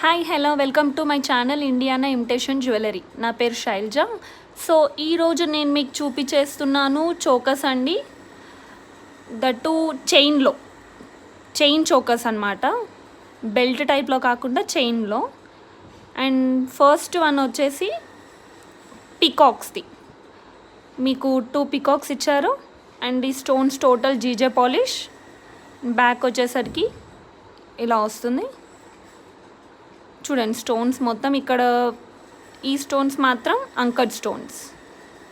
Hi hello welcome to my channel Indiana imitation jewellery. నా పేరు Shailaja. So ఈరోజు నేను మీకు చూపించేస్తున్నాను చోకస్ అండి. దట్టు చైన్ చోకస్ అనమాట. బెల్ట్ టైప్లో కాకుండా చైన్లో. అండ్ ఫస్ట్ వన్ వచ్చేసి పికాక్స్ది. మీకు 2 పికాక్స్ ఇచ్చారు. అండ్ ఈ stones total GJ polish. Back వచ్చేసరికి ఇలా వస్తుంది. చూడండి, స్టోన్స్ మొత్తం ఇక్కడ ఈ స్టోన్స్ మాత్రం అంకడ్ స్టోన్స్,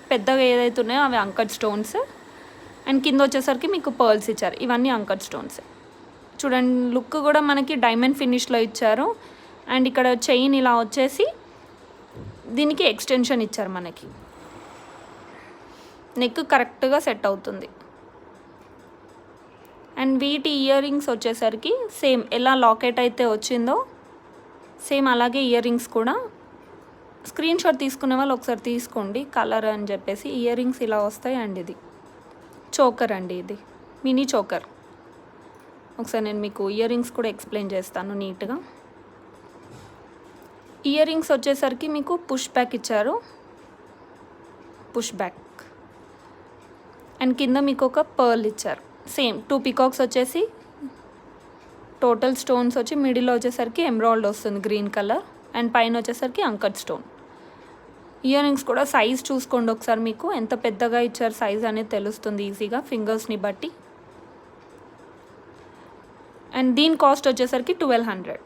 పెద్దగా ఏదైతే ఉన్నాయో అవి అంకడ్ స్టోన్స్. అండ్ కింద వచ్చేసరికి మీకు పర్ల్స్ ఇచ్చారు. ఇవన్నీ అంకడ్ స్టోన్స్. చూడండి, లుక్ కూడా మనకి డైమండ్ ఫినిష్లో ఇచ్చారు. అండ్ ఇక్కడ చైన్ ఇలా వచ్చేసి దీనికి ఎక్స్టెన్షన్ ఇచ్చారు. మనకి నెక్ కరెక్ట్గా సెట్ అవుతుంది. అండ్ వీటి ఇయర్ రింగ్స్ వచ్చేసరికి సేమ్ ఎలా లాకెట్ అయితే వచ్చిందో సేమ్ అలాగే ఇయర్ రింగ్స్ కూడా. స్క్రీన్ షాట్ తీసుకునే వాళ్ళు ఒకసారి తీసుకోండి కలర్ అని చెప్పేసి. ఇయర్ రింగ్స్ ఇలా వస్తాయి. అండ్ ఇది చోకర్ అండి, ఇది మినీ చోకర్. ఒకసారి నేను మీకు ఇయర్ రింగ్స్ కూడా ఎక్స్ప్లెయిన్ చేస్తాను నీట్గా. ఇయర్ రింగ్స్ వచ్చేసరికి మీకు పుష్ బ్యాక్ ఇచ్చారు, పుష్ బ్యాక్. అండ్ కింద మీకు ఒక పర్ల్ ఇచ్చారు. సేమ్ 2 పికాక్స్ వచ్చేసి టోటల్ స్టోన్స్ వచ్చి మిడిల్లో వచ్చేసరికి ఎమరాల్డ్ వస్తుంది గ్రీన్ కలర్. అండ్ పైన వచ్చేసరికి అంకడ్ స్టోన్. ఇయర్ రింగ్స్ కూడా సైజ్ చూసుకోండి ఒకసారి, మీకు ఎంత పెద్దగా ఇచ్చారు సైజ్ అనేది తెలుస్తుంది ఈజీగా ఫింగర్స్ని బట్టి. అండ్ దీని కాస్ట్ వచ్చేసరికి 1200.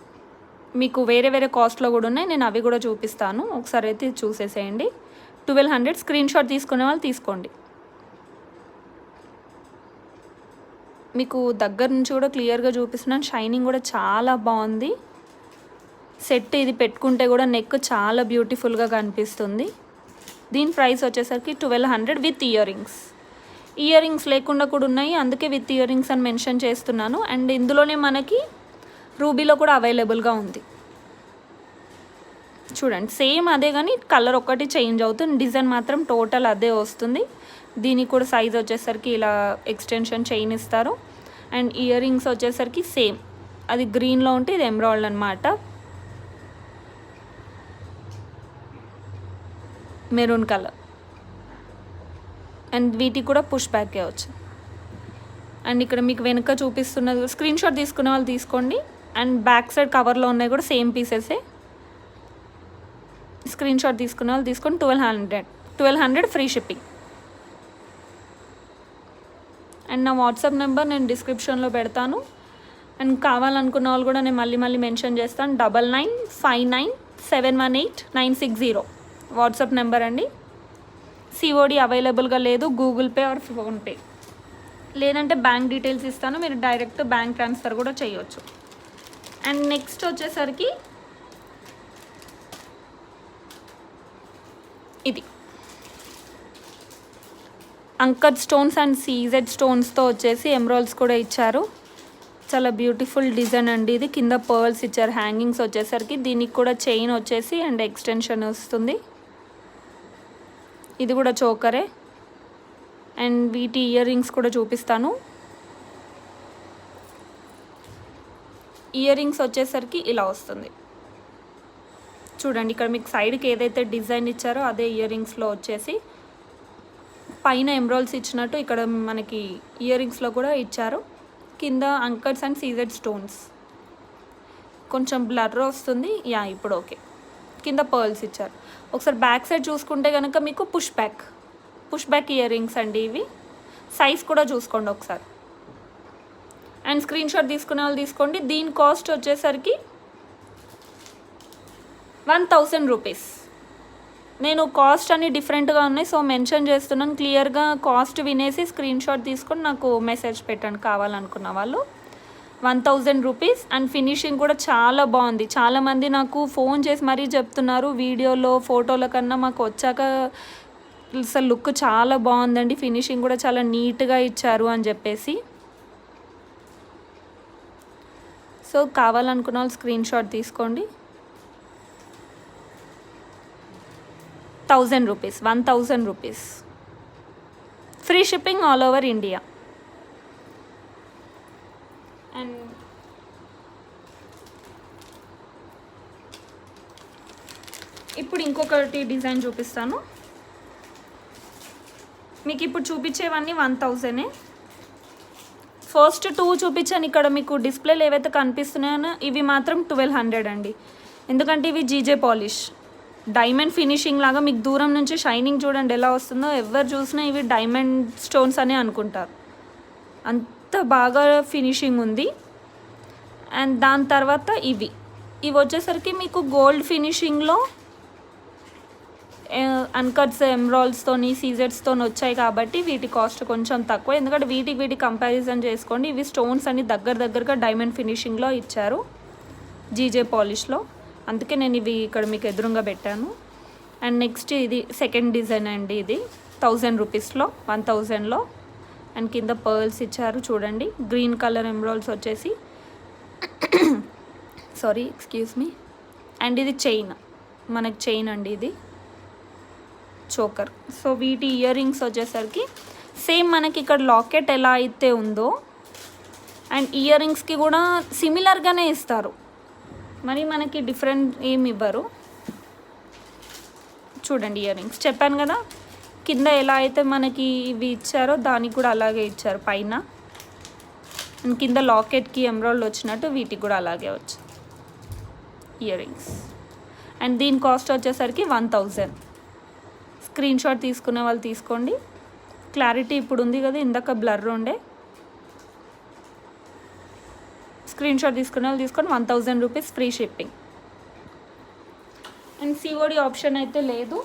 మీకు వేరే వేరే కాస్ట్లో కూడా ఉన్నాయి, నేను అవి కూడా చూపిస్తాను. ఒకసారి అయితే చూసేసేయండి. 1200. స్క్రీన్ షాట్ తీసుకునే వాళ్ళు తీసుకోండి. మీకు దగ్గర నుంచి కూడా క్లియర్గా చూపిస్తున్నాను. షైనింగ్ కూడా చాలా బాగుంది. సెట్ ఇది పెట్టుకుంటే కూడా నెక్ చాలా బ్యూటిఫుల్గా కనిపిస్తుంది. దీని ప్రైస్ వచ్చేసరికి 1200 with ear rings. Ear rings లేకుండా కూడా ఉన్నాయి, అందుకే విత్ ఇయర్ రింగ్స్ అని మెన్షన్ చేస్తున్నాను. అండ్ ఇందులోనే మనకి రూబీలో కూడా అవైలబుల్గా ఉంది. చూడండి, సేమ్ అదే కానీ కలర్ ఒక్కటి చేంజ్ అవుతుంది, డిజైన్ మాత్రం టోటల్ అదే వస్తుంది. దీనికి కూడా సైజ్ వచ్చేసరికి ఇలా ఎక్స్టెన్షన్ చైన్ ఇస్తారు. అండ్ ఇయర్ రింగ్స్ వచ్చేసరికి సేమ్, అది గ్రీన్లో ఉంటే ఇది ఎమరాల్డ్ అనమాట, మెరూన్ కలర్. అండ్ వీటికి కూడా పుష్ బ్యాకే వచ్చు. అండ్ ఇక్కడ మీకు వెనుక చూపిస్తున్నది స్క్రీన్ షాట్ తీసుకునే వాళ్ళు తీసుకోండి. అండ్ బ్యాక్ సైడ్ కవర్లో ఉన్నాయి కూడా సేమ్ పీసెసే. స్క్రీన్ షాట్ తీసుకునే వాళ్ళు తీసుకొని 1200 ఫ్రీ షిప్పింగ్. అండ్ నా వాట్సాప్ నెంబర్ నేను డిస్క్రిప్షన్లో పెడతాను. అండ్ కావాలనుకున్న వాళ్ళు కూడా నేను మళ్ళీ మెన్షన్ చేస్తాను. 9959718960 వాట్సాప్ నెంబర్ అండి. సిఓడి అవైలబుల్గా లేదు, గూగుల్ పే ఆర్ ఫోన్పే, లేదంటే బ్యాంక్ డీటెయిల్స్ ఇస్తాను, మీరు డైరెక్ట్ బ్యాంక్ ట్రాన్స్ఫర్ కూడా చేయొచ్చు. అండ్ నెక్స్ట్ వచ్చేసరికి ఇది అంకడ్ స్టోన్స్ అండ్ సీజెడ్ స్టోన్స్తో వచ్చేసి ఎమరాల్డ్స్ కూడా ఇచ్చారు. చాలా బ్యూటిఫుల్ డిజైన్ అండి ఇది. కింద పర్ల్స్ ఇచ్చారు. హ్యాంగింగ్స్ వచ్చేసరికి దీనికి కూడా చైన్ వచ్చేసి అండ్ ఎక్స్టెన్షన్ వస్తుంది. ఇది కూడా చోకరే. అండ్ వీటి ఇయర్ రింగ్స్ కూడా చూపిస్తాను. ఇయర్ రింగ్స్ వచ్చేసరికి ఇలా వస్తుంది. చూడండి, ఇక్కడ మీకు సైడ్కి ఏదైతే డిజైన్ ఇచ్చారో అదే ఇయర్ రింగ్స్లో వచ్చేసి పైన ఎమరాల్డ్స్ ఇచ్చినట్టు ఇక్కడ మనకి ఇయర్ రింగ్స్లో కూడా ఇచ్చారు. కింద అంకడ్స్ అండ్ సీజెడ్ స్టోన్స్. కొంచెం బ్లర్ వస్తుంది, ఇప్పుడు ఓకే. కింద పర్ల్స్ ఇచ్చారు. ఒకసారి బ్యాక్ సైడ్ చూసుకుంటే కనుక మీకు పుష్ బ్యాక్ ఇయర్ రింగ్స్ అండి ఇవి. సైజ్ కూడా చూసుకోండి ఒకసారి. అండ్ స్క్రీన్ షాట్ తీసుకునే వాళ్ళు తీసుకోండి. దీని కాస్ట్ వచ్చేసరికి 1000 రూపీస్. నేను కాస్ట్ అన్ని డిఫరెంట్గా ఉన్నాయి, సో మెన్షన్ చేస్తున్నాను. క్లియర్గా కాస్ట్ వినేసి స్క్రీన్ షాట్ తీసుకొని నాకు మెసేజ్ పెట్టండి కావాలనుకున్న వాళ్ళు. 1000 రూపీస్. అండ్ ఫినిషింగ్ కూడా చాలా బాగుంది. చాలామంది నాకు ఫోన్ చేసి మరీ చెప్తున్నారు, వీడియోలో ఫోటోల కన్నా మాకు వచ్చాక అసలు లుక్ చాలా బాగుందండి, ఫినిషింగ్ కూడా చాలా నీట్గా ఇచ్చారు అని చెప్పేసి. సో కావాలనుకున్న వాళ్ళు స్క్రీన్ షాట్ తీసుకోండి. 1000 rupees, 1000 rupees. Free shipping all over India. And ఇప్పుడు ఇంకొకటి డిజైన్ చూపిస్తాను మీకు. ఇప్పుడు చూపించేవన్నీ 1000. ఫస్ట్ 2 చూపించాను ఇక్కడ మీకు డిస్ప్లేలు ఏవైతే కనిపిస్తున్నాయో ఇవి మాత్రం 1200 అండి. ఎందుకంటే ఇవి జీజే పాలిష్ డైమండ్ ఫినిషింగ్ లాగా మీకు దూరం నుంచి షైనింగ్ చూడండి ఎలా వస్తుందో. ఎవరు చూసినా ఇవి డైమండ్ స్టోన్స్ అని అనుకుంటారు, అంత బాగా ఫినిషింగ్ ఉంది. అండ్ దాని తర్వాత ఇవి వచ్చేసరికి మీకు గోల్డ్ ఫినిషింగ్లో అన్కట్స్ ఎమ్రాల్డ్స్తోని సీజెడ్స్తో వచ్చాయి కాబట్టి వీటి కాస్ట్ కొంచెం తక్కువ. ఎందుకంటే వీటి కంపారిజన్ చేసుకోండి, ఇవి స్టోన్స్ అని దగ్గరగా డైమండ్ ఫినిషింగ్లో ఇచ్చారు జీజే పాలిష్లో. అందుకే నేను ఇవి ఇక్కడ మీకు ఎదురుగా పెట్టాను. అండ్ నెక్స్ట్ ఇది సెకండ్ డిజైన్ అండి. ఇది 1000 రూపీస్లో 1000లో. అండ్ కింద పర్ల్స్ ఇచ్చారు చూడండి, గ్రీన్ కలర్ ఎమ్రాల్డ్స్ వచ్చేసి సారీ ఎక్స్క్యూజ్ మీ. అండ్ ఇది చైన్, మనకి చైన్ అండి, ఇది చోకర్. సో వీటి ఇయర్ రింగ్స్ వచ్చేసరికి సేమ్ మనకి ఇక్కడ లాకెట్ ఎలా అయితే ఉందో అండ్ ఇయర్ రింగ్స్కి కూడా సిమిలర్గానే ఇస్తారు, మరి మనకి డిఫరెంట్ ఏమి ఇవ్వరు. చూడండి ఇయర్ రింగ్స్ చెప్పాను కదా, కింద ఎలా అయితే మనకి ఇవి ఇచ్చారో దానికి కూడా అలాగే ఇచ్చారు పైన. అండ్ కింద లాకెట్కి ఎమ్రాల్డ్ వచ్చినట్టు వీటికి కూడా అలాగే వచ్చాయి ఇయర్ రింగ్స్. అండ్ దీని కాస్ట్ వచ్చేసరికి 1000. స్క్రీన్ షాట్ తీసుకునే వాళ్ళు తీసుకోండి. క్లారిటీ ఇప్పుడు ఉంది కదా, ఇందాక బ్లర్ ఉండే. స్క్రీన్ షాట్ తీసుకునే వాళ్ళు తీసుకొని 1000 rupees free shipping. And COD option అయితే లేదు.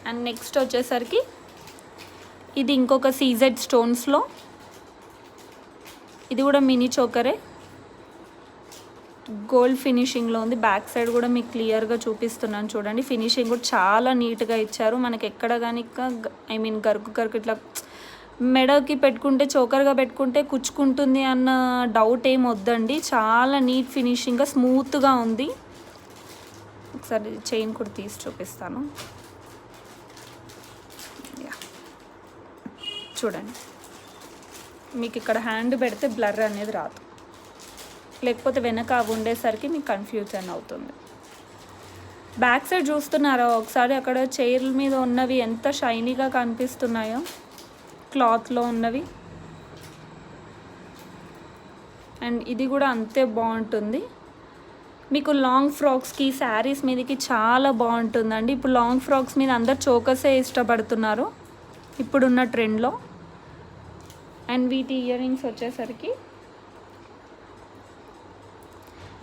అండ్ నెక్స్ట్ వచ్చేసరికి ఇది ఇంకొక సీజెడ్ స్టోన్స్లో, ఇది కూడా మినీ చోకరే, గోల్డ్ ఫినిషింగ్లో ఉంది. బ్యాక్ సైడ్ కూడా మీకు క్లియర్గా చూపిస్తున్నాను చూడండి, ఫినిషింగ్ కూడా చాలా నీట్గా ఇచ్చారు. మనకి ఎక్కడ కానీ గరుకు ఇట్లా మెడకి పెట్టుకుంటే చోకర్గా పెట్టుకుంటే కుచ్చుకుంటుంది అన్న డౌట్ ఏం వద్దండి, చాలా నీట్ ఫినిషింగ్గా స్మూత్గా ఉంది. ఒకసారి చైన్ కూడా తీసి చూపిస్తాను చూడండి. మీకు ఇక్కడ హ్యాండ్ పెడితే బ్లర్ అనేది రాదు, లేకపోతే వెనక అవి ఉండేసరికి మీకు కన్ఫ్యూజన్ అవుతుంది. బ్యాక్ సైడ్ చూస్తున్నారా ఒకసారి, అక్కడ చైర్ల మీద ఉన్నవి ఎంత షైనీగా కనిపిస్తున్నాయో, క్లాత్లో ఉన్నవి. అండ్ ఇది కూడా అంతే బాగుంటుంది. మీకు లాంగ్ ఫ్రాక్స్కి శారీస్ మీదకి చాలా బాగుంటుందండి. ఇప్పుడు లాంగ్ ఫ్రాక్స్ మీద అందరు చోకర్సే ఇష్టపడుతున్నారు ఇప్పుడున్న ట్రెండ్లో. అండ్ వీటి ఇయర్ రింగ్స్ వచ్చేసరికి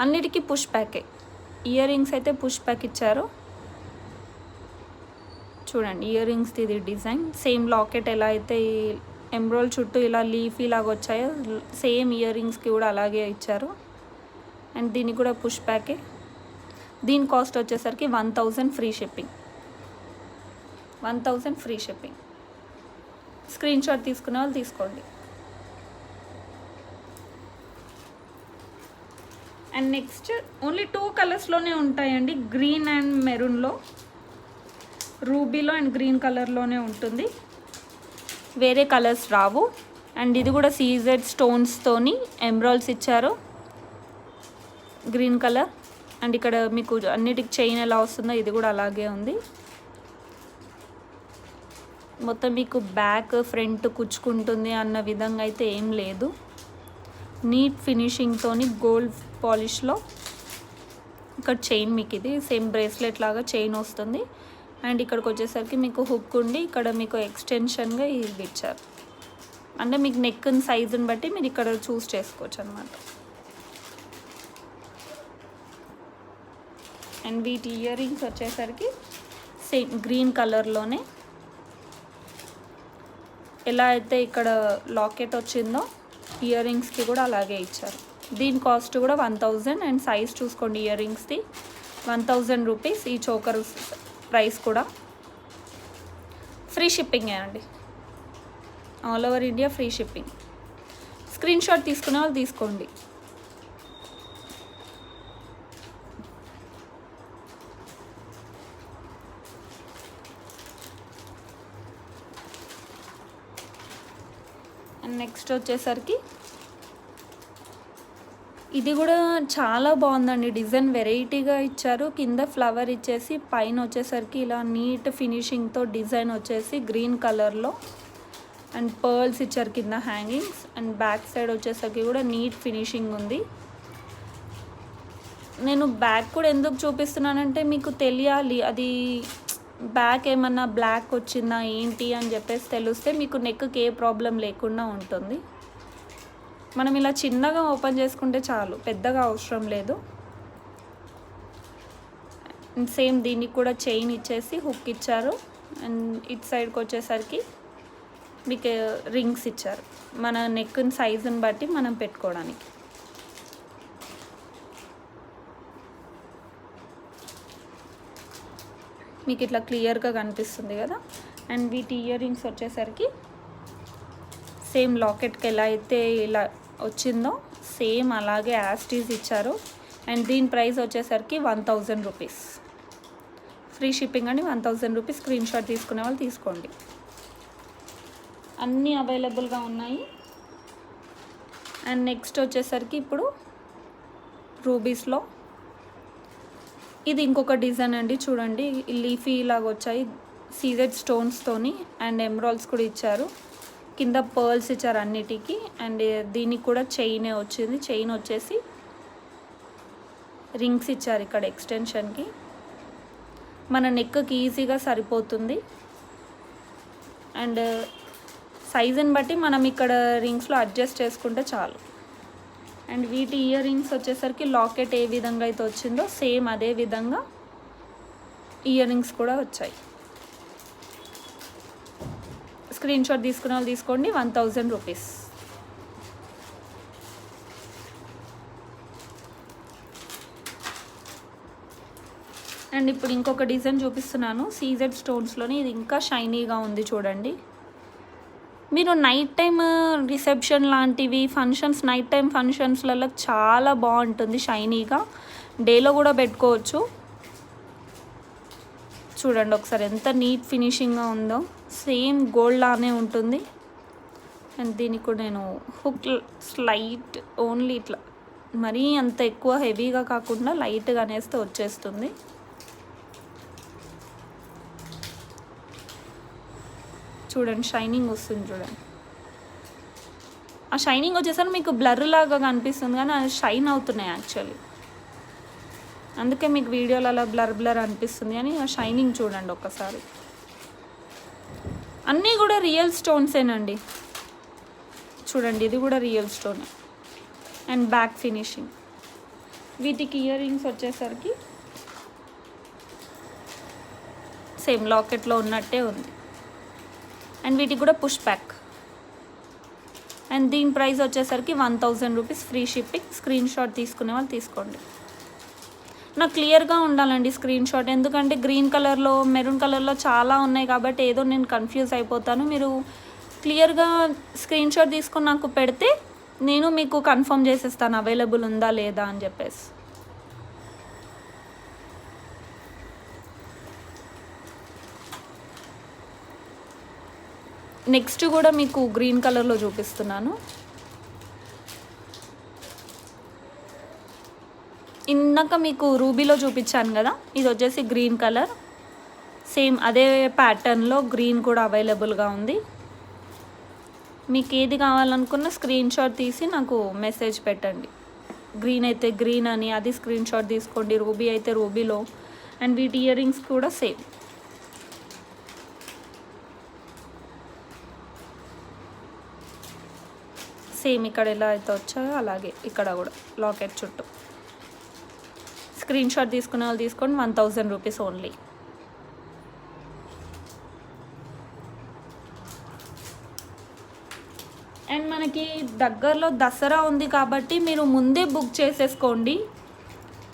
అన్నిటికీ పుష్ ప్యాకే. ఇయర్ రింగ్స్ అయితే పుష్ ప్యాక్ ఇచ్చారు చూడండి. ఇయర్ రింగ్స్ది ఇది డిజైన్ సేమ్ లాకెట్ ఎలా అయితే ఎమ్రాల్డ్ చుట్టూ ఇలా లీఫీ లాగా వచ్చాయో సేమ్ ఇయర్ రింగ్స్కి కూడా అలాగే ఇచ్చారు. అండ్ దీనికి కూడా పుష్ ప్యాకే. దీని కాస్ట్ వచ్చేసరికి 1000 free shipping. 1000 free shipping. Screenshot తీసుకునే వాళ్ళు తీసుకోండి. అండ్ నెక్స్ట్ ఓన్లీ 2 కలర్స్లోనే ఉంటాయండి, గ్రీన్ అండ్ మెరూన్లో, రూబీలో అండ్ గ్రీన్ కలర్లోనే ఉంటుంది, వేరే కలర్స్ రావు. అండ్ ఇది కూడా సీజెడ్ స్టోన్స్తోని ఎమ్రాల్డ్స్ ఇచ్చారు గ్రీన్ కలర్. అండ్ ఇక్కడ మీకు అన్నిటికి చైన్ ఎలా వస్తుందో ఇది కూడా అలాగే ఉంది. మొత్తం మీకు బ్యాక్ ఫ్రంట్ కుచ్చుకుంటుంది అన్న విధంగా అయితే ఏం లేదు, నీట్ ఫినిషింగ్తోని గోల్డ్ పాలిష్లో. ఇక్కడ చైన్ మీకు ఇది సేమ్ బ్రేస్లెట్ లాగా చైన్ వస్తుంది. అండ్ ఇక్కడికి వచ్చేసరికి మీకు హుక్ ఉండి ఇక్కడ మీకు ఎక్స్టెన్షన్గా ఇది ఇచ్చారు. అంటే మీకు నెక్ సైజుని బట్టి మీరు ఇక్కడ చూస్ చేసుకోవచ్చు అనమాట. అండ్ వీటి ఇయర్ రింగ్స్ వచ్చేసరికి సేమ్ గ్రీన్ కలర్లోనే ఎలా అయితే ఇక్కడ లాకెట్ వచ్చిందో ఇయర్ రింగ్స్కి కూడా అలాగే ఇచ్చారు. దీని కాస్ట్ కూడా 1000. అండ్ సైజ్ చూసుకోండి ఇయర్ రింగ్స్ది 1000 రూపీస్. ఈ చోకర్ ప్రైస్ కూడా ఫ్రీ షిప్పింగ్ అండి, all over India free shipping. Screenshot తీసుకునే వాళ్ళు తీసుకోండి. అండ్ నెక్స్ట్ వచ్చేసరికి ఇది కూడా చాలా బాగుందండి, డిజైన్ వెరైటీగా ఇచ్చారు. కింద ఫ్లవర్ ఇచ్చేసి పైన వచ్చేసరికి ఇలా నీట్ ఫినిషింగ్తో డిజైన్ వచ్చేసి గ్రీన్ కలర్లో అండ్ పర్ల్స్ ఇచ్చారు కింద హ్యాంగింగ్స్. అండ్ బ్యాక్ సైడ్ వచ్చేసరికి కూడా నీట్ ఫినిషింగ్ ఉంది. నేను బ్యాక్ కూడా ఎందుకు చూపిస్తున్నానంటే మీకు తెలియాలి అది బ్యాక్ ఏమన్నా బ్లాక్ వచ్చిందా ఏంటి అని చెప్పేసి తెలిస్తే మీకు నెక్కి ఏ ప్రాబ్లం లేకుండా ఉంటుంది. మనం ఇలా చిన్నగా ఓపెన్ చేసుకుంటే చాలు, పెద్దగా అవసరం లేదు. సేమ్ దీనికి కూడా చైన్ ఇచ్చేసి హుక్ ఇచ్చారు. అండ్ ఇటు సైడ్కి వచ్చేసరికి మీకు రింగ్స్ ఇచ్చారు మన నెక్ సైజుని బట్టి మనం పెట్టుకోవడానికి. మీకు ఇట్లా క్లియర్గా కనిపిస్తుంది కదా. అండ్ వీటి ఇయర్ రింగ్స్ వచ్చేసరికి సేమ్ లాకెట్కి ఎలా అయితే ఇలా వచ్చిందో సేమ్ అలాగే యాస్టీస్ ఇచ్చారు. అండ్ దీని ప్రైస్ వచ్చేసరికి 1000 రూపీస్, ఫ్రీ షిప్పింగ్ అని 1000 రూపీస్. స్క్రీన్ షాట్ తీసుకునే వాళ్ళు తీసుకోండి, అన్నీ అవైలబుల్గా ఉన్నాయి. అండ్ నెక్స్ట్ వచ్చేసరికి ఇప్పుడు రూబీస్లో ఇది ఇంకొక డిజైన్ అండి. చూడండి లీఫీ లాగా వచ్చాయి సీజెడ్ స్టోన్స్తోని అండ్ ఎమరాల్డ్స్ కూడా ఇచ్చారు. కింద పర్ల్స్ ఇచ్చారు అన్నిటికీ. అండ్ దీనికి కూడా చైనే వచ్చింది. చైన్ వచ్చేసి రింగ్స్ ఇచ్చారు ఇక్కడ ఎక్స్టెన్షన్కి. మన నెక్కి ఈజీగా సరిపోతుంది. అండ్ సైజుని బట్టి మనం ఇక్కడ రింగ్స్లో అడ్జస్ట్ చేసుకుంటే చాలు. అండ్ వీటి ఇయర్ రింగ్స్ వచ్చేసరికి లాకెట్ ఏ విధంగా అయితే వచ్చిందో సేమ్ అదే విధంగా ఇయర్ రింగ్స్ కూడా వచ్చాయి. స్క్రీన్ షాట్ తీసుకునే వాళ్ళు తీసుకోండి, 1000 రూపీస్. అండ్ ఇప్పుడు ఇంకొక డిజైన్ చూపిస్తున్నాను సీజెడ్ స్టోన్స్లోని. ఇది ఇంకా షైనీగా ఉంది చూడండి. మీరు నైట్ టైం రిసెప్షన్ లాంటివి ఫంక్షన్స్, నైట్ టైం ఫంక్షన్స్లలో చాలా బాగుంటుంది షైనీగా. డేలో కూడా పెట్టుకోవచ్చు. చూడండి ఒకసారి ఎంత నీట్ ఫినిషింగ్గా ఉందో, సేమ్ గోల్డ్ లానే ఉంటుంది. అండ్ దీనికి కూడా నేను హుక్ స్లైట్ ఓన్లీ ఇట్లా మరీ అంత ఎక్కువ హెవీగా కాకుండా లైట్గా అనేస్తే వచ్చేస్తుంది. చూడండి షైనింగ్ వస్తుంది చూడండి. ఆ షైనింగ్ వచ్చేసరికి మీకు బ్లర్ లాగా కనిపిస్తుంది కానీ అది షైన్ అవుతున్నాయి యాక్చువల్లీ, అందుకే మీకు వీడియోలో అలా బ్లర్ అనిపిస్తుంది. కానీ ఆ షైనింగ్ చూడండి ఒక్కసారి. అన్నీ కూడా రియల్ స్టోన్సేనండి. చూడండి ఇది కూడా real stone. And back finishing. వీటికి ఇయర్ రింగ్స్ వచ్చేసరికి సేమ్ లాకెట్లో ఉన్నట్టే ఉంది. అండ్ వీటికి కూడా పుష్ బ్యాక్. అండ్ దీని ప్రైస్ వచ్చేసరికి 1000 rupees, free shipping. Screenshot తీసుకునే వాళ్ళు తీసుకోండి. నాకు క్లియర్గా ఉండాలండి స్క్రీన్ షాట్, ఎందుకంటే గ్రీన్ కలర్లో మెరూన్ కలర్లో చాలా ఉన్నాయి కాబట్టి ఏదో నేను కన్ఫ్యూజ్ అయిపోతాను. మీరు క్లియర్గా స్క్రీన్ షాట్ తీసుకొని నాకు పెడితే నేను మీకు కన్ఫర్మ్ చేసేస్తాను అవైలబుల్ ఉందా లేదా అని చెప్పేసి. నెక్స్ట్ కూడా మీకు గ్రీన్ కలర్లో చూపిస్తున్నాను. ఇందాక మీకు రూబీలో చూపించాను కదా, ఇది వచ్చేసి గ్రీన్ కలర్. సేమ్ అదే ప్యాటర్న్లో గ్రీన్ కూడా అవైలబుల్గా ఉంది. మీకు ఏది కావాలనుకున్న స్క్రీన్ షాట్ తీసి నాకు మెసేజ్ పెట్టండి. గ్రీన్ అయితే గ్రీన్ అని అది స్క్రీన్ షాట్ తీసుకోండి, రూబీ అయితే రూబీలో. అండ్ వీటి ఇయర్ రింగ్స్ కూడా సేమ్. సేమ్ ఇక్కడ ఎలా అయితే వచ్చాయో అలాగే ఇక్కడ కూడా లాకెట్ చుట్టూ. స్క్రీన్ షాట్ తీసుకునే వాళ్ళు తీసుకోండి, 1000 రూపీస్ ఓన్లీ. అండ్ మనకి దగ్గరలో దసరా ఉంది కాబట్టి మీరు ముందే బుక్ చేసేసుకోండి.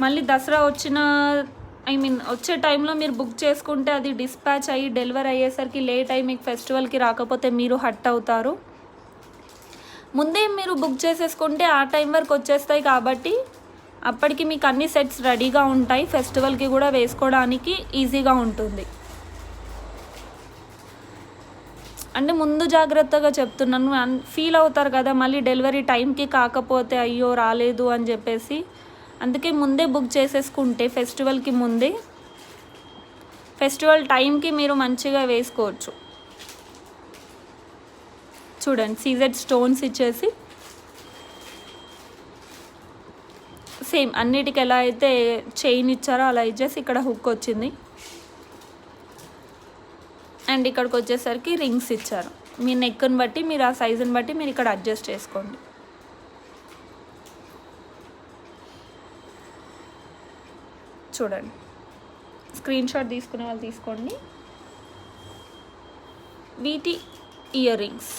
మళ్ళీ దసరా వచ్చే టైంలో మీరు బుక్ చేసుకుంటే అది డిస్పాచ్ అయ్యి డెలివరీ అయ్యేసరికి లేట్ అయ్యి మీకు ఫెస్టివల్కి రాకపోతే మీరు హట్ అవుతారు. ముందే మీరు బుక్ చేసేసుకుంటే ఆ టైం వరకు వచ్చేస్తాయి కాబట్టి అప్పటికి మీకు అన్ని సెట్స్ రెడీగా ఉంటాయి. ఫెస్టివల్కి కూడా వేసుకోవడానికి ఈజీగా ఉంటుంది. అంటే ముందు జాగ్రత్తగా చెప్తున్నాను, ఫీల్ అవుతారు కదా మళ్ళీ డెలివరీ టైంకి కాకపోతే అయ్యో రాలేదు అని చెప్పేసి. అందుకే ముందే బుక్ చేసేసుకుంటే ఫెస్టివల్కి ముందే, ఫెస్టివల్ టైంకి మీరు మంచిగా వేసుకోవచ్చు. చూడండి సీజెడ్ స్టోన్స్ ఇచ్చేసి సేమ్ అన్నిటికి ఎలా అయితే చైన్ ఇచ్చారో అలా ఇచ్చేసి ఇక్కడ హుక్ వచ్చింది. అండ్ ఇక్కడికి వచ్చేసరికి రింగ్స్ ఇచ్చారు. మీ నెక్ని బట్టి మీరు ఆ సైజుని బట్టి మీరు ఇక్కడ అడ్జస్ట్ చేసుకోండి. చూడండి స్క్రీన్ షాట్ తీసుకునే వాళ్ళు తీసుకోండి. వీటి ఇయర్ రింగ్స్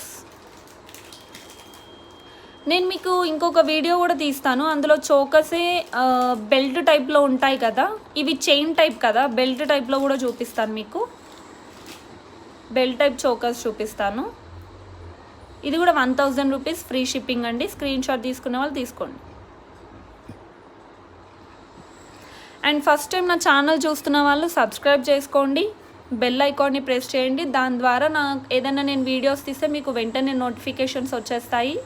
నేను మీకు ఇంకొక వీడియో కూడా తీస్తాను. అందులో చోకసే బెల్ట్ టైప్లో ఉంటాయి కదా, ఇవి చైన్ టైప్ కదా, బెల్ట్ టైప్లో కూడా చూపిస్తాను మీకు. బెల్ట్ టైప్ చోకస్ చూపిస్తాను. ఇది కూడా 1000 రూపీస్ ఫ్రీ షిప్పింగ్ అండి. స్క్రీన్ షాట్ తీసుకునే వాళ్ళు తీసుకోండి. అండ్ ఫస్ట్ టైం నా ఛానల్ చూస్తున్న వాళ్ళు సబ్స్క్రైబ్ చేసుకోండి, బెల్ ఐకాన్ని ప్రెస్ చేయండి. దాని ద్వారా ఏదైనా నేను వీడియోస్ తీస్తే మీకు వెంటనే నోటిఫికేషన్స్ వచ్చేస్తాయి.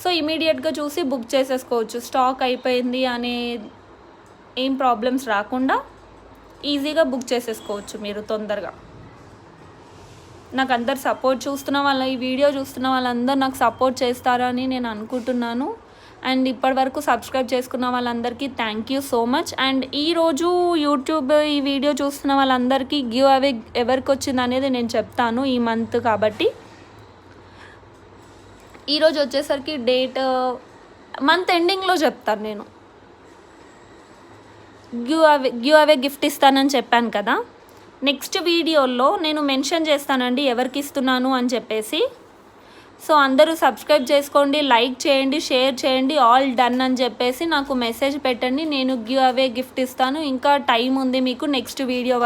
సో ఇమీడియట్గా చూసి బుక్ చేసేసుకోవచ్చు. స్టాక్ అయిపోయింది అనే ఏం ప్రాబ్లమ్స్ రాకుండా ఈజీగా బుక్ చేసేసుకోవచ్చు మీరు తొందరగా. నాకు అందరు సపోర్ట్ చూస్తున్న వాళ్ళ, ఈ వీడియో చూస్తున్న వాళ్ళందరూ నాకు సపోర్ట్ చేస్తారని నేను అనుకుంటున్నాను. అండ్ ఇప్పటి వరకు సబ్స్క్రైబ్ చేసుకున్న వాళ్ళందరికీ thank you so much. And ఈరోజు యూట్యూబ్ ఈ వీడియో చూస్తున్న వాళ్ళందరికీ గివ్ అవే ఎవరికి వచ్చింది అనేది నేను చెప్తాను ఈ మంత్ కాబట్టి. ఈరోజు వచ్చేసరికి డేట్ మంత్ ఎండింగ్లో చెప్తాను. నేను గివ్ అవే గిఫ్ట్ ఇస్తానని చెప్పాను కదా, నెక్స్ట్ వీడియోలో నేను మెన్షన్ చేస్తానండి ఎవరికి ఇస్తున్నాను అని చెప్పేసి. సో అందరూ సబ్స్క్రైబ్ చేసుకోండి, లైక్ చేయండి, షేర్ చేయండి, ఆల్ డన్ అని చెప్పేసి నాకు మెసేజ్ పెట్టండి. నేను గివ్ అవే గిఫ్ట్ ఇస్తాను. ఇంకా టైం ఉంది మీకు నెక్స్ట్ వీడియో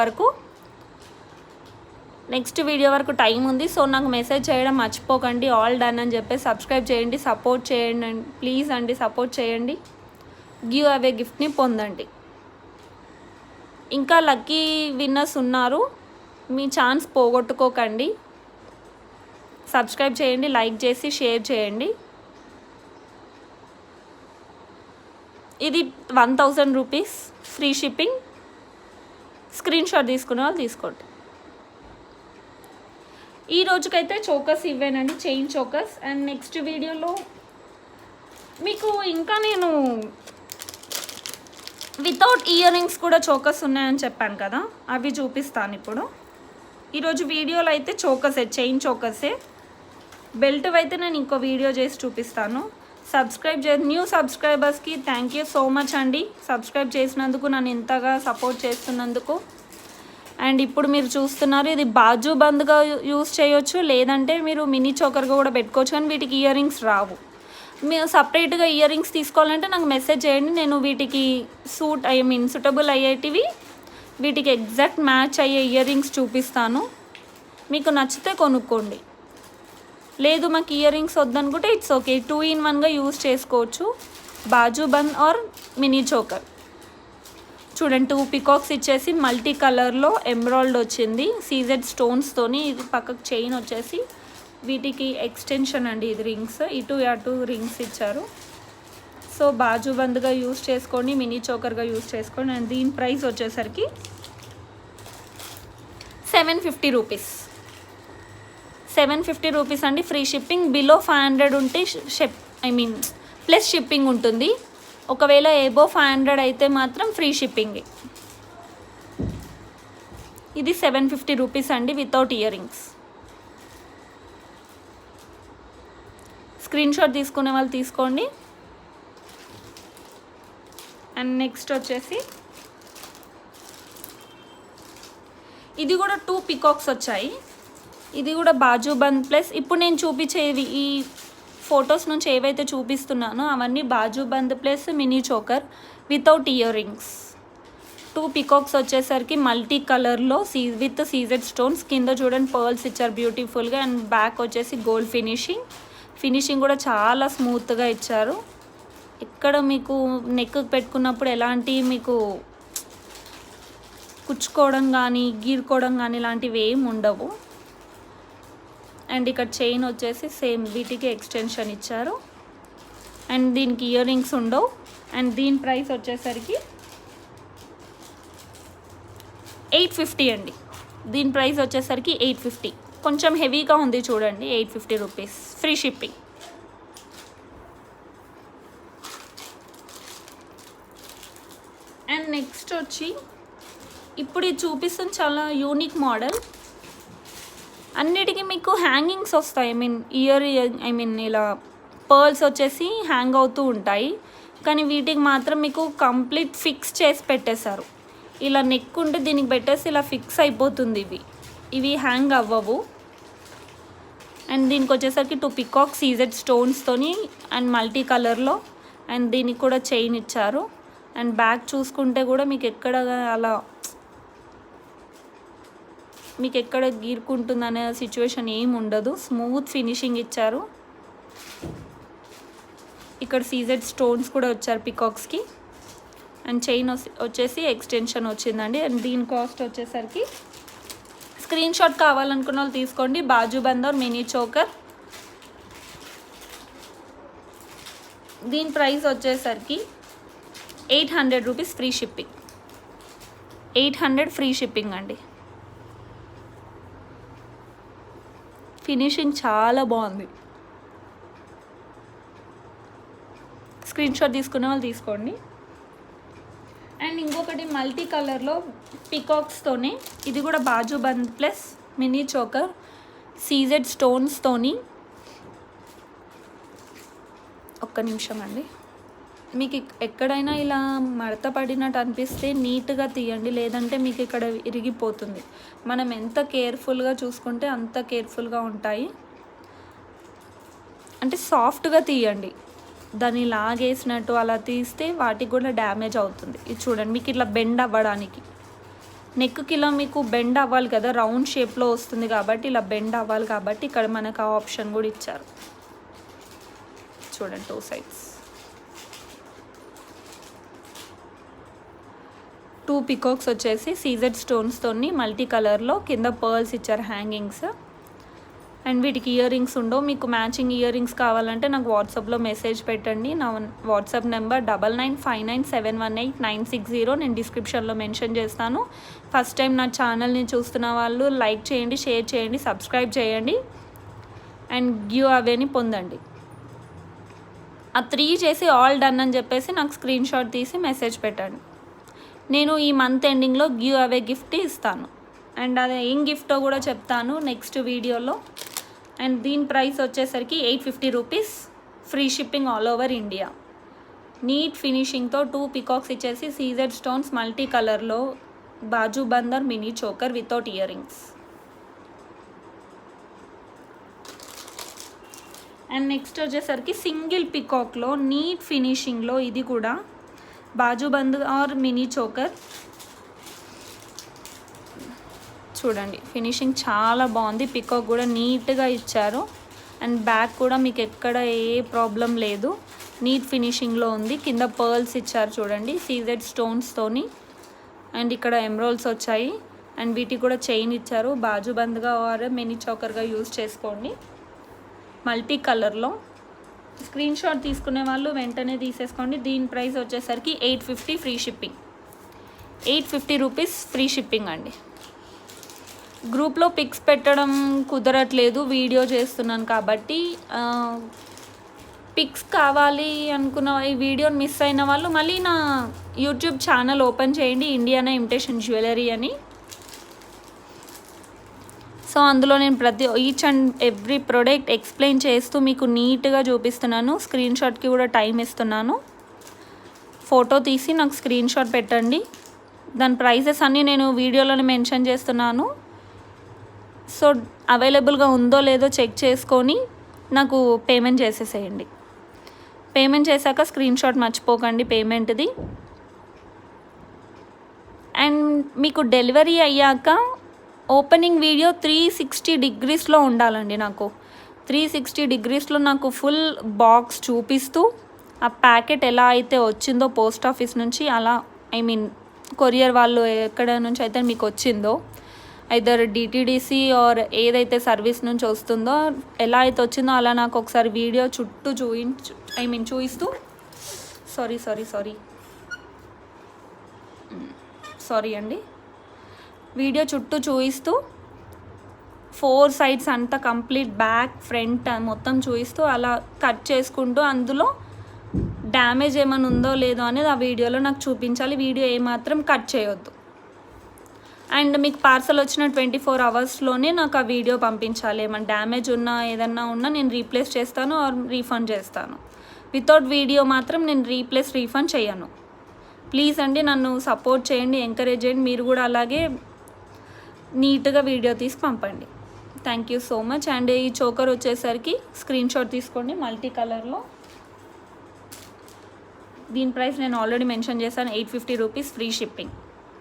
వరకు టైం ఉంది. సో నాకు మెసేజ్ చేయడం మర్చిపోకండి, ఆల్ డన్ అని చెప్పేసి సబ్స్క్రైబ్ చేయండి, సపోర్ట్ చేయండి ప్లీజ్ అండి, సపోర్ట్ చేయండి, గివ్ అవే గిఫ్ట్ని పొందండి. ఇంకా లక్కీ విన్నర్స్ ఉన్నారు, మీ ఛాన్స్ పోగొట్టుకోకండి. సబ్స్క్రైబ్ చేయండి, లైక్ చేసి షేర్ చేయండి. ఇది 1000 rupees free shipping. Screenshot తీసుకునే వాళ్ళు తీసుకోండి. ఈ రోజుకైతే చోకస్ ఇవ్వేనండి, చైన్ చోకస్. అండ్ నెక్స్ట్ వీడియోలో మీకు ఇంకా నేను వితౌట్ ఇయర్ రింగ్స్ కూడా చోకస్ ఉన్నాయని చెప్పాను కదా, అవి చూపిస్తాను ఇప్పుడు. ఈరోజు వీడియోలో అయితే చోకసే, చైన్ చోకసే. బెల్ట్ అయితే నేను ఇంకో వీడియో చేసి చూపిస్తాను. న్యూ సబ్స్క్రైబర్స్కి థ్యాంక్ యూ సో మచ్ అండి. సబ్స్క్రైబ్ చేసినందుకు, నన్ను ఇంతగా సపోర్ట్ చేస్తున్నందుకు. అండ్ ఇప్పుడు మీరు చూస్తున్నారు, ఇది బాజు బంద్గా యూస్ చేయొచ్చు, లేదంటే మీరు మినీ చోకర్గా కూడా పెట్టుకోవచ్చు. కానీ వీటికి ఇయర్ రింగ్స్ రావు. మీరు సపరేట్గా ఇయర్ రింగ్స్ తీసుకోవాలంటే నాకు మెసేజ్ చేయండి. నేను వీటికి సూటబుల్ అయ్యేటివి, వీటికి ఎగ్జాక్ట్ మ్యాచ్ అయ్యే ఇయర్ రింగ్స్ చూపిస్తాను. మీకు నచ్చితే కొనుక్కోండి, లేదు మాకు ఇయర్ రింగ్స్ వద్దనుకుంటే ఇట్స్ ఓకే, 2 in 1గా యూజ్ చేసుకోవచ్చు. బాజు బంద్ ఆర్ మినీ చోకర్. చూడండి 2 పికాక్స్ ఇచ్చేసి మల్టీ కలర్లో ఎమరాల్డ్ వచ్చింది సీజెడ్ స్టోన్స్తోని. ఇది పక్కకు చైన్ వచ్చేసి వీటికి ఎక్స్టెన్షన్ అండి, ఇది రింగ్స్, ఇటు అటు రింగ్స్ ఇచ్చారు. సో బాజు బంద్గా యూజ్ చేసుకోండి, మినీ చోకర్గా యూజ్ చేసుకోండి. అండ్ దీని ప్రైస్ వచ్చేసరికి 750 రూపీస్. 750 రూపీస్ అండి, ఫ్రీ షిప్పింగ్. బిలో 500 ఉంటే ప్లస్ షిప్పింగ్ ఉంటుంది. ఒకవేళ ఎబో 500 అయితే మాత్రం ఫ్రీ షిప్పింగ్. ఇది 750 రూపీస్ అండి without ear rings. Screen shot తీసుకునే వాళ్ళు తీసుకోండి. అండ్ నెక్స్ట్ వచ్చేసి ఇది కూడా 2 పికాక్స్ వచ్చాయి. ఇది కూడా బాజు బంద్ ప్లస్ ఇప్పుడు నేను చూపించేవి ఈ ఫొటోస్ నుంచి ఏవైతే చూపిస్తున్నానో అవన్నీ బాజు బంద్ plus mini choker without earrings. 2 peacocks వచ్చేసరికి మల్టీ కలర్లో విత్ సీజెడ్ స్టోన్స్. కింద చూడండి పర్ల్స్ ఇచ్చారు బ్యూటిఫుల్గా. అండ్ బ్యాక్ వచ్చేసి గోల్డ్ ఫినిషింగ్ కూడా చాలా స్మూత్గా ఇచ్చారు. ఎక్కడ మీకు నెక్ పెట్టుకున్నప్పుడు ఎలాంటి మీకు కుచ్చుకోవడం కానీ గీరుకోవడం కానీ ఇలాంటివి ఏమి ఉండవు. అండ్ ఇక్కడ చైన్ వచ్చేసి సేమ్ వీటికి ఎక్స్టెన్షన్ ఇచ్చారు. అండ్ దీనికి ఇయర్ రింగ్స్ ఉండవు. అండ్ దీని ప్రైస్ వచ్చేసరికి 850 అండి. దీని ప్రైస్ వచ్చేసరికి 850. కొంచెం హెవీగా ఉంది చూడండి. 850 rupees, free shipping. And next వచ్చి ఇప్పుడు ఇది చూపిస్తుంది చాలా యూనిక్ మోడల్. అన్నిటికీ మీకు హ్యాంగింగ్స్ వస్తాయి. ఇలా పర్ల్స్ వచ్చేసి హ్యాంగ్ అవుతూ ఉంటాయి. కానీ వీటికి మాత్రం మీకు కంప్లీట్ ఫిక్స్ చేసి పెట్టేశారు. ఇలా నెక్ ఉంటే దీనికి పెట్టేసి ఇలా ఫిక్స్ అయిపోతుంది. ఇవి హ్యాంగ్ అవ్వవు. అండ్ దీనికి వచ్చేసరికి 2 పికాక్ సీజెడ్ స్టోన్స్తోని అండ్ మల్టీ కలర్లో. అండ్ దీనికి కూడా చైన్ ఇచ్చారు. అండ్ బ్యాక్ చూసుకుంటే కూడా మీకు ఎక్కడ గీరుకుంటుందనే సిచ్యువేషన్ ఏమి ఉండదు. స్మూత్ ఫినిషింగ్ ఇచ్చారు. ఇక్కడ సీజెడ్ స్టోన్స్ కూడా వచ్చారు పికాక్స్కి. అండ్ చైన్ వచ్చేసి ఎక్స్టెన్షన్ వచ్చిందండి. అండ్ దీని కాస్ట్ వచ్చేసరికి స్క్రీన్ షాట్ కావాలనుకున్న వాళ్ళు తీసుకోండి. Bajuband or mini choker. దీని ప్రైస్ వచ్చేసరికి 800 rupees, free shipping. 800 free shipping అండి. ఫినిషింగ్ చాలా బాగుంది. స్క్రీన్ షాట్ తీసుకునే వాళ్ళు తీసుకోండి. అండ్ ఇంకొకటి మల్టీ కలర్లో పికాక్స్తోనే, ఇది కూడా బాజుబంద్ ప్లస్ మినీ చోకర్ సీజెడ్ స్టోన్స్తోని. ఒక్క నిమిషం అండి. మీకు ఎక్కడైనా ఇలా మడత పడినట్టు అనిపిస్తే నీట్గా తీయండి, లేదంటే మీకు ఇక్కడ ఇరిగిపోతుంది. మనం ఎంత కేర్ఫుల్గా చూసుకుంటే అంత కేర్ఫుల్గా ఉంటాయి. అంటే సాఫ్ట్గా తీయండి. దాన్ని లాగేసినట్టు అలా తీస్తే వాటికి కూడా డ్యామేజ్ అవుతుంది. ఇది చూడండి, మీకు ఇట్లా బెండ్ అవ్వడానికి నెక్కి ఇలా మీకు బెండ్ అవ్వాలి కదా, రౌండ్ షేప్లో వస్తుంది కాబట్టి ఇలా బెండ్ అవ్వాలి కాబట్టి ఇక్కడ మనకు ఆ ఆప్షన్ కూడా ఇచ్చారు. చూడండి 2 సైడ్స్. 2 పికాక్స్ వచ్చేసి సీజెడ్ స్టోన్స్తోని మల్టీ కలర్లో కింద పర్ల్స్ ఇచ్చారు హ్యాంగింగ్స్. అండ్ వీటికి ఇయర్ రింగ్స్ ఉండవు. మీకు మ్యాచింగ్ ఇయర్ రింగ్స్ కావాలంటే నాకు వాట్సాప్లో మెసేజ్ పెట్టండి. నా వాట్సాప్ నెంబర్ 9959718960. నేను డిస్క్రిప్షన్లో మెన్షన్ చేస్తాను. ఫస్ట్ టైం నా ఛానల్ని చూస్తున్న వాళ్ళు లైక్ చేయండి, షేర్ చేయండి, సబ్స్క్రైబ్ చేయండి. అండ్ గివ్ అవేని పొందండి. ఆ 3 చేసి ఆల్ డన్ అని చెప్పేసి నాకు స్క్రీన్ షాట్ తీసి మెసేజ్ పెట్టండి. నేను ఈ మంత్ ఎండింగ్లో గివ్ అవే గిఫ్ట్ ఇస్తాను. అండ్ అది ఏం గిఫ్టో కూడా చెప్తాను నెక్స్ట్ వీడియోలో. అండ్ దీని ప్రైస్ వచ్చేసరికి 850 rupees, free shipping all over India. Neat ఫినిషింగ్తో 2 పికాక్స్ ఇచ్చేసి సీజెడ్ స్టోన్స్ మల్టీ కలర్లో బాజుబంద్ or mini choker without earrings. And next వచ్చేసరికి సింగిల్ పికాక్లో నీట్ ఫినిషింగ్లో ఇది కూడా బాజుబంద్ ఆర్ మినీ చోకర్. చూడండి ఫినిషింగ్ చాలా బాగుంది. పికాక్ కూడా నీట్గా ఇచ్చారు. అండ్ బ్యాక్ కూడా మీకు ఎక్కడ ఏ ప్రాబ్లం లేదు, నీట్ ఫినిషింగ్లో ఉంది. కింద పర్ల్స్ ఇచ్చారు చూడండి సీజెడ్ స్టోన్స్తోని. అండ్ ఇక్కడ ఎమరాల్డ్స్ వచ్చాయి. అండ్ వీటికి కూడా చైన్ ఇచ్చారు. బాజుబంద్గా ఆర్ మినీ చోకర్గా యూజ్ చేసుకోండి. మల్టీ కలర్లో. స్క్రీన్ షాట్ తీసుకునే వాళ్ళు వెంటనే తీసేసుకోండి. దీని ప్రైస్ వచ్చేసరికి 850 free shipping. 850 rupees free shipping అండి. గ్రూప్లో పిక్స్ పెట్టడం కుదరట్లేదు, వీడియో చేస్తున్నాను కాబట్టి. పిక్స్ కావాలి అనుకున్న ఈ వీడియోని మిస్ అయిన వాళ్ళు మళ్ళీ నా యూట్యూబ్ ఛానల్ ఓపెన్ చేయండి, ఇండియానా ఇమిటేషన్ జ్యువెలరీ అని. సో అందులో నేను each and every product explain చేస్తూ మీకు నీట్గా చూపిస్తున్నాను. స్క్రీన్ షాట్కి కూడా టైం ఇస్తున్నాను. ఫోటో తీసి నాకు స్క్రీన్ షాట్ పెట్టండి. దాని ప్రైసెస్ అన్నీ నేను వీడియోలోనే మెన్షన్ చేస్తున్నాను. సో అవైలబుల్గా ఉందో లేదో చెక్ చేసుకొని నాకు పేమెంట్ చేసేసేయండి. పేమెంట్ చేశాక స్క్రీన్ షాట్ మర్చిపోకండి పేమెంట్ది. అండ్ మీకు డెలివరీ అయ్యాక ఓపెనింగ్ వీడియో 360 డిగ్రీస్లో ఉండాలండి. నాకు 360 డిగ్రీస్లో నాకు ఫుల్ బాక్స్ చూపిస్తూ ఆ ప్యాకెట్ ఎలా అయితే వచ్చిందో పోస్ట్ ఆఫీస్ నుంచి, అలా కొరియర్ వాళ్ళు ఎక్కడ నుంచి అయితే మీకు వచ్చిందో ఐదర్ డిటీడీసీ ఆర్ ఏదైతే సర్వీస్ నుంచి వస్తుందో, ఎలా అయితే వచ్చిందో అలా నాకు ఒకసారి వీడియో చుట్టూ చూపిస్తూ సారీ అండి, వీడియో చుట్టూ చూపిస్తూ 4 సైడ్స్ అంతా కంప్లీట్ బ్యాక్ ఫ్రంట్ మొత్తం చూపిస్తూ అలా కట్ చేసుకుంటూ అందులో డ్యామేజ్ ఏమైనా ఉందో లేదో అనేది ఆ వీడియోలో నాకు చూపించాలి. వీడియో ఏమాత్రం కట్ చేయొద్దు. అండ్ మీకు పార్సల్ వచ్చిన 24 అవర్స్లోనే నాకు ఆ వీడియో పంపించాలి. ఏమైనా డ్యామేజ్ ఉన్నా ఏదన్నా ఉన్నా నేను రీప్లేస్ చేస్తాను ఆర్ రీఫండ్ చేస్తాను. వితౌట్ వీడియో మాత్రం నేను రీఫండ్ చేయను. ప్లీజ్ అండి, నన్ను సపోర్ట్ చేయండి, ఎంకరేజ్ చేయండి. మీరు కూడా అలాగే నీట్గా వీడియో తీసి పంపండి. Thank you so much. And ఈ చోకర్ వచ్చేసరికి స్క్రీన్ షాట్ తీసుకోండి, మల్టీ కలర్లో. దీని ప్రైస్ నేను ఆల్రెడీ మెన్షన్ చేశాను, 850 rupees, free shipping.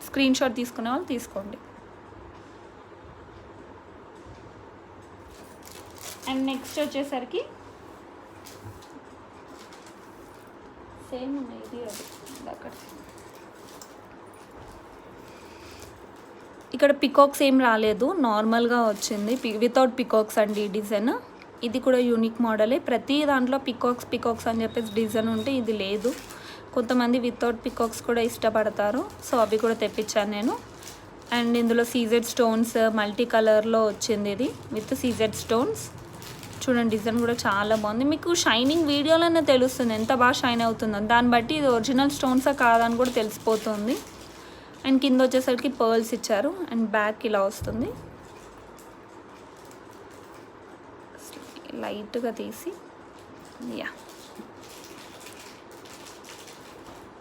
Screenshot తీసుకునే వాళ్ళు తీసుకోండి. అండ్ నెక్స్ట్ వచ్చేసరికి సేమ్ ఇది అక్కడ ఇక్కడ పికాక్స్ ఏం రాలేదు, నార్మల్గా వచ్చింది, వితౌట్ పికాక్స్ అండి డిజైన్. ఇది కూడా యూనిక్ మోడలే. ప్రతి దాంట్లో పికాక్స్ అని చెప్పేసి డిజైన్ ఉంటే ఇది లేదు. కొంతమంది వితౌట్ పికాక్స్ కూడా ఇష్టపడతారు, సో అవి కూడా తెప్పించాను నేను. అండ్ ఇందులో సీజెడ్ స్టోన్స్ మల్టీ కలర్లో వచ్చింది, ఇది విత్ సీజెడ్ స్టోన్స్. చూడండి, డిజైన్ కూడా చాలా బాగుంది. మీకు షైనింగ్ వీడియోలోనే తెలుస్తుంది ఎంత బాగా షైన్ అవుతుందో, దాన్ని బట్టి ఇది ఒరిజినల్ స్టోన్సా కాదని కూడా తెలిసిపోతుంది. అండ్ కింద వచ్చేసరికి పర్ల్స్ ఇచ్చారు. అండ్ బ్యాక్ ఇలా వస్తుంది, లైట్గా తీసి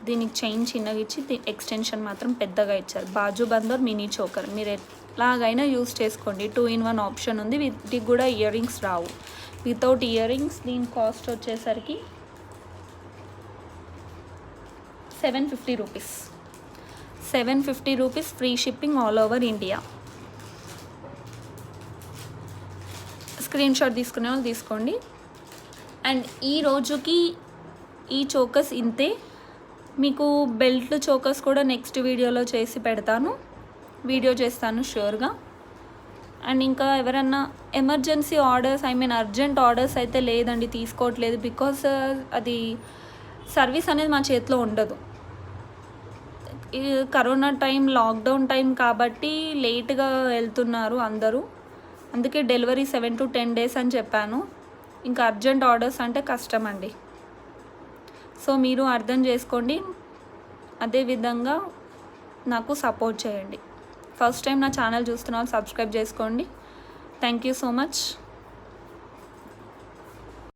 దీనికి చైన్ చిన్నగా ఇచ్చి ఎక్స్టెన్షన్ మాత్రం పెద్దగా ఇచ్చారు. బాజు బందర్ మినీ చోకర్ మీరు ఎలాగైనా యూస్ చేసుకోండి. 2-in-1 ఆప్షన్ ఉంది. వీటికి కూడా ఇయర్ రింగ్స్ రావు, వితౌట్ ఇయర్ రింగ్స్. దీని కాస్ట్ వచ్చేసరికి 750 rupees. 750 rupees, free shipping all over India. Screen shot తీసుకునే వాళ్ళు తీసుకోండి. అండ్ ఈ రోజుకి ఈ చోకర్స్ ఇంతే. మీకు బెల్ట్ చోకర్స్ కూడా నెక్స్ట్ వీడియోలో చేసి పెడతాను, వీడియో చేస్తాను షూర్గా. అండ్ ఇంకా ఎవరన్నా ఎమర్జెన్సీ ఆర్డర్స్, అర్జెంట్ ఆర్డర్స్ అయితే లేదండి, తీసుకోవట్లేదు. బికాస్ అది సర్వీస్ అనేది మా చేతిలో ఉండదు. కరోనా టైం, లాక్డౌన్ టైం కాబట్టి లేట్గా వెళ్తున్నారు అందరూ. అందుకే డెలివరీ 7 to 10 days అని చెప్పాను. ఇంకా అర్జెంట్ ఆర్డర్స్ అంటే కష్టం అండి. సో మీరు అర్థం చేసుకోండి, అదేవిధంగా నాకు సపోర్ట్ చేయండి. ఫస్ట్ టైం నా ఛానల్ చూస్తున్న వాళ్ళు సబ్స్క్రైబ్ చేసుకోండి. Thank you so much.